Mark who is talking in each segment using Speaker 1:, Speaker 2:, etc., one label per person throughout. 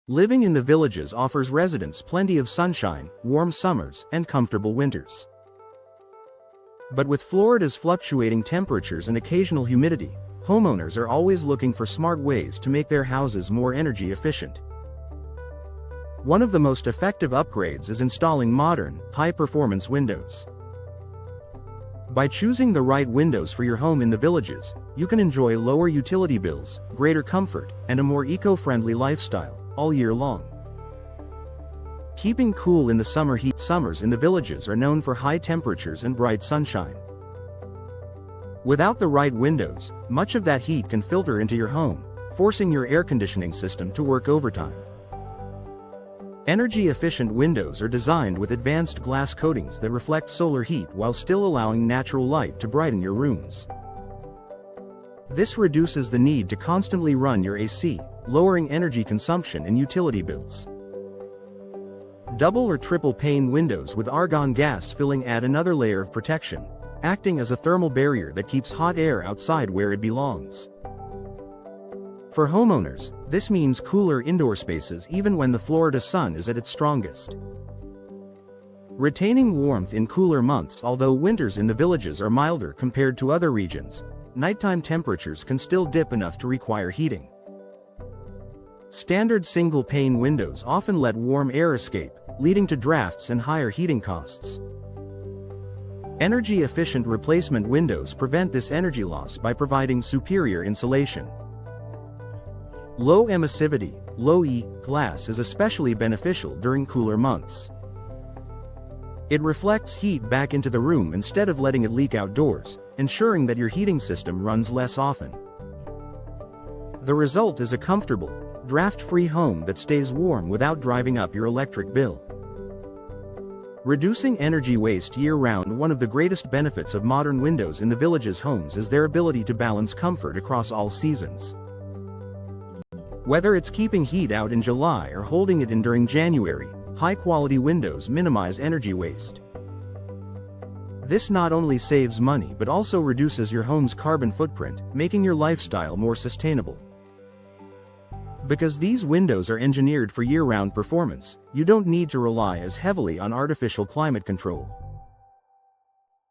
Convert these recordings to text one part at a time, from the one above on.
Speaker 1: Living in the villages offers residents plenty of sunshine, warm summers, and comfortable winters. But with Florida's fluctuating temperatures and occasional humidity, homeowners are always looking for smart ways to make their houses more energy efficient. One of the most effective upgrades is installing modern, high-performance windows. By choosing the right windows for your home in the villages, you can enjoy lower utility bills, greater comfort, and a more eco-friendly lifestyle, all year long. Keeping cool in the summer heat. Summers in the villages are known for high temperatures and bright sunshine. Without the right windows, much of that heat can filter into your home, forcing your air conditioning system to work overtime. Energy-efficient windows are designed with advanced glass coatings that reflect solar heat while still allowing natural light to brighten your rooms. This reduces the need to constantly run your AC, lowering energy consumption and utility bills. Double or triple pane windows with argon gas filling add another layer of protection, acting as a thermal barrier that keeps hot air outside where it belongs. For homeowners, this means cooler indoor spaces even when the Florida sun is at its strongest. Retaining warmth in cooler months. Although winters in the villages are milder compared to other regions, nighttime temperatures can still dip enough to require heating. Standard single-pane windows often let warm air escape, leading to drafts and higher heating costs. Energy-efficient replacement windows prevent this energy loss by providing superior insulation. Low emissivity, low-E, glass is especially beneficial during cooler months. It reflects heat back into the room instead of letting it leak outdoors, ensuring that your heating system runs less often. The result is a comfortable, draft-free home that stays warm without driving up your electric bill. Reducing energy waste year-round. One of the greatest benefits of modern windows in the villages' homes is their ability to balance comfort across all seasons. Whether it's keeping heat out in July or holding it in during January, high-quality windows minimize energy waste. This not only saves money but also reduces your home's carbon footprint, making your lifestyle more sustainable. Because these windows are engineered for year-round performance, you don't need to rely as heavily on artificial climate control.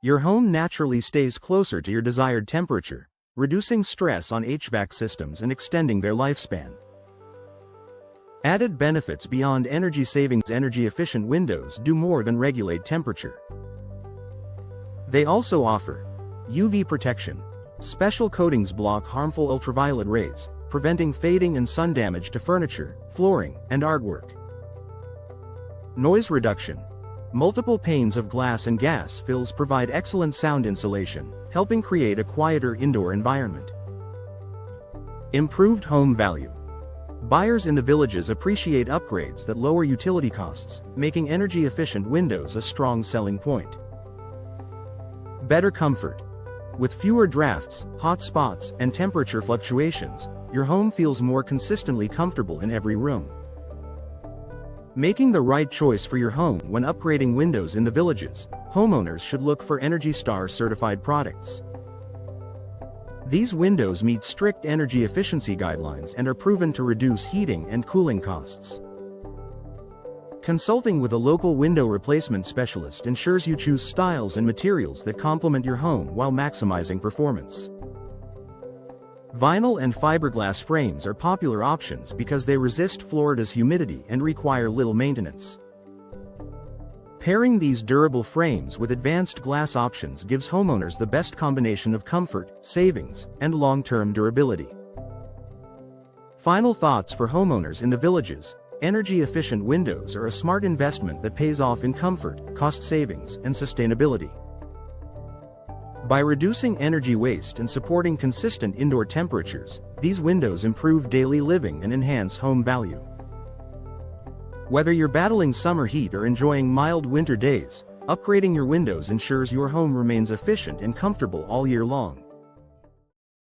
Speaker 1: Your home naturally stays closer to your desired temperature, reducing stress on HVAC systems and extending their lifespan. Added benefits beyond energy savings. Energy-efficient windows do more than regulate temperature. They also offer UV protection. Special coatings block harmful ultraviolet rays, preventing fading and sun damage to furniture, flooring, and artwork. Noise reduction. Multiple panes of glass and gas fills provide excellent sound insulation, helping create a quieter indoor environment. Improved home value. Buyers in the villages appreciate upgrades that lower utility costs, making energy-efficient windows a strong selling point. Better comfort. With fewer drafts, hot spots, and temperature fluctuations, your home feels more consistently comfortable in every room. Making the right choice for your home. When upgrading windows in the villages, homeowners should look for ENERGY STAR certified products. These windows meet strict energy efficiency guidelines and are proven to reduce heating and cooling costs. Consulting with a local window replacement specialist ensures you choose styles and materials that complement your home while maximizing performance. Vinyl and fiberglass frames are popular options because they resist Florida's humidity and require little maintenance. Pairing these durable frames with advanced glass options gives homeowners the best combination of comfort, savings, and long-term durability. Final thoughts for homeowners in the villages. Energy-efficient windows are a smart investment that pays off in comfort, cost savings, and sustainability. By reducing energy waste and supporting consistent indoor temperatures, these windows improve daily living and enhance home value. Whether you're battling summer heat or enjoying mild winter days, upgrading your windows ensures your home remains efficient and comfortable all year long.